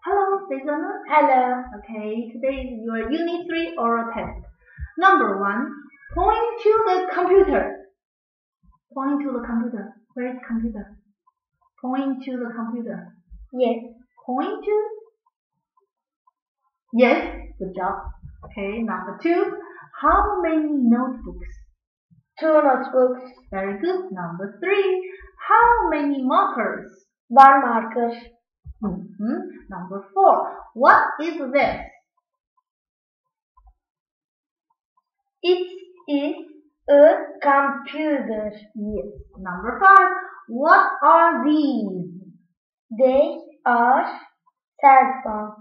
Hello, listener. Hello. Okay, today is your Unit 3 oral test. Number 1, point to the computer. Point to the computer. Where is computer? Point to the computer. Yes. Point to? Yes, good job. Okay, number 2, how many notebooks? 2 notebooks. Very good. Number 3, how many markers? 1 marker. Number 4, what is this? It is a computer. Yes. Number 5, what are these? They are cell phones.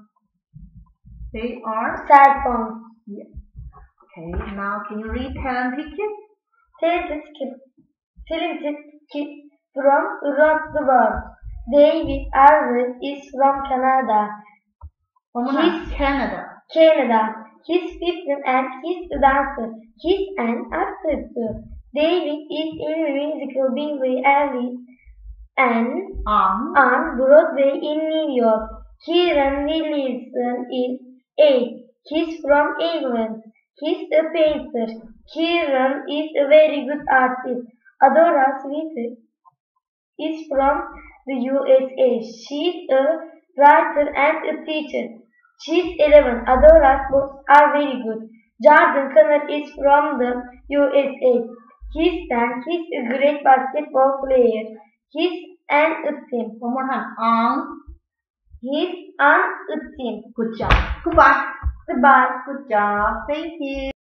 They are? Cell phones. Yes. Okay, now can you read Helen picture? Talented kid from around the world. David Alvarez is from Canada. Canada. Canada. He's 15 and he's a dancer. He's an actor too. David is in the musical Billy Elliot and on Broadway in New York. Kieran Wilson is 8. He's from England. He's a painter. Kieran is a very good artist. Adora Sweet is from the USA. She's a writer and a teacher. She's 11. Adora's books are very good. Jordan Connor is from the USA. He's 10. He's a great basketball player. He's an a team. One more time. He's on a team. Good job. Goodbye. Goodbye. Good job. Thank you.